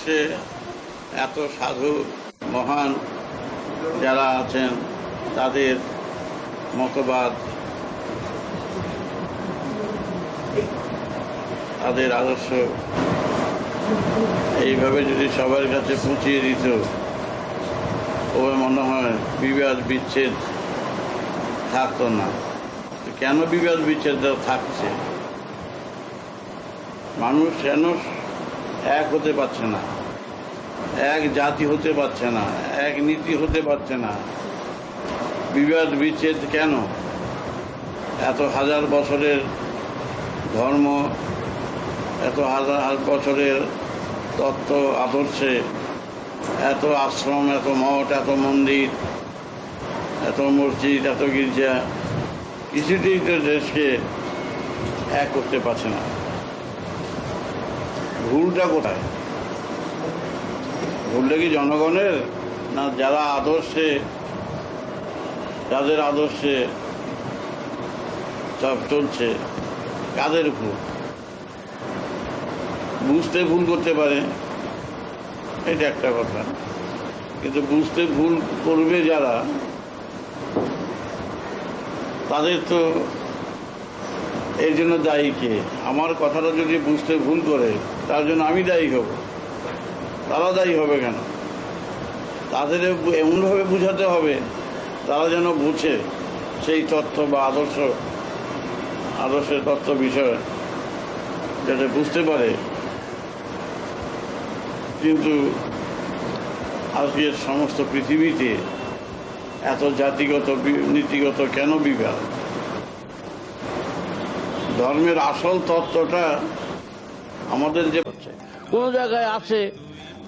ভারতবর্ষে এত সাধু মহান যারা আছেন তাদের মতবাদ, তাদের আদর্শ এইভাবে যদি সবার কাছে পৌঁছিয়ে দিত, তবে মনে হয় বিবাদ বিচ্ছেদ থাকতো না। কেন বিবাদ বিচ্ছেদ থাকছে? মানুষ কেন এক হতে পারছে না, এক জাতি হতে পারছে না, এক নীতি হতে পারছে না? বিবাদ বিচ্ছেদ কেন? এত হাজার বছরের ধর্ম, এত হাজার বছরের তত্ত্ব আদর্শে, এত আশ্রম, এত মঠ, এত মন্দির, এত মসজিদ, এত গির্জা, কিছুতেই তো দেশকে এক করতে পারছে না। ভুলটা কোথায়? ভুলটা কি জনগণের, না যারা আদর্শে, যাদের আদর্শে সব চলছে, কাদের ভুল? বুঝতে ভুল করতে পারে, এটা একটা কথা, কিন্তু বুঝতে ভুল করবে যারা, তাদের তো এর জন্য দায়ী কে? আমার কথাটা যদি বুঝতে ভুল করে, তার জন্য আমি দায়ী হব? তারা দায়ী হবে কেন? তাদের এমনভাবে বুঝাতে হবে তারা যেন বুঝে সেই তত্ত্ব বা আদর্শের তত্ত্ব বিষয় যাতে বুঝতে পারে। কিন্তু আজকের সমস্ত পৃথিবীতে এত জাতিগত নীতিগত কেন বিবাদ? ধর্মের আসল তত্ত্বটা আমাদের যে কোনো জায়গায় আছে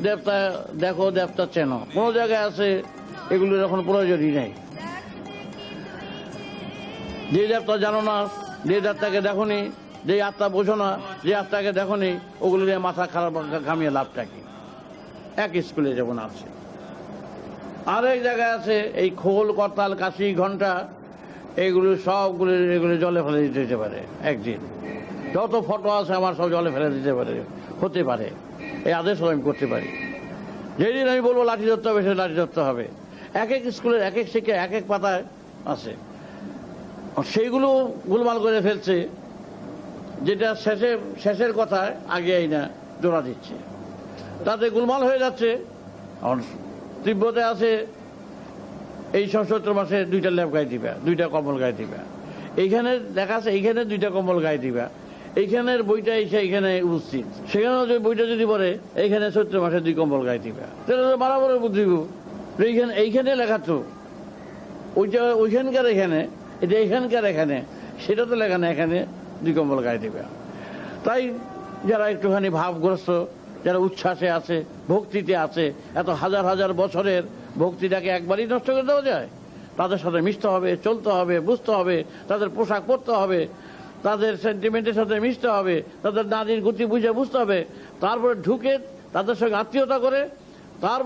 দেবতা দেখো, দেবতা চেনো, কোনো জায়গায় আছে এগুলোর এখন প্রয়োজনই নেই। যে দেবতা জানো না, যে দেবতাকে দেখোনি, যে আত্মা বোঝো না, যে আত্মাকে দেখোনি, ওগুলো নিয়ে মাথা খারাপ ঘামিয়ে লাভটা কি? এক স্কুলে যেমন আছে, আরেক জায়গায় আছে এই খোল, করতাল, কাশি, ঘন্টা, এইগুলো সবগুলো এগুলো জলে ফেলে দিতে পারে একদিন। যত ফটো আছে আমার সব জলে ফেলে দিতে পারে, হতে পারে। এই আদেশ আমি করতে পারি। যেদিন আমি বলবো লাঠি ধরতে হবে, সে লাঠি ধরতে হবে। এক এক স্কুলের এক এক শিক্ষা এক এক পাতায় আছে, সেইগুলো গোলমাল করে ফেলছে, যেটা শেষের কথায় আগে এই না জোড়া দিচ্ছে, তাতে গোলমাল হয়ে যাচ্ছে। তিব্বতে আছে এই ৭৭ মাসে 2টা ল্যাব গায়ে দিবা, 2টা কম্বল গায়ে দিবা। এইখানে দেখা আছে এইখানে 2টা কম্বল গায়ে দিবা, এইখানের বইটা এসে এইখানে উপস্থিত, সেখানে বইটা যদি পড়ে এইখানে ৭৪ মাসে 2 কম্বল গায়ে দিবা, তাহলে তো বরাবর বুঝিব এইখানে লেখা তো ওইটা ওইখানকার এখানে, এটা এখানকার এখানে, সেটা তো লেখা না এখানে 2 কম্বল গায়ে দিবা। তাই যারা একটুখানি ভাবগ্রস্ত, যারা উচ্ছ্বাসে আছে, ভক্তিতে আছে, এত হাজার হাজার বছরের ভক্তিটাকে একবারই নষ্ট করে দেওয়া যায়? তাদের সাথে মিশতে হবে, চলতে হবে, বুঝতে হবে, তাদের পোশাক পরতে হবে, তাদের সেন্টিমেন্টের সাথে মিশতে হবে, তাদের নারীর গতি বুঝে বুঝতে হবে, তারপরে ঢুকে তাদের সঙ্গে আত্মীয়তা করে তার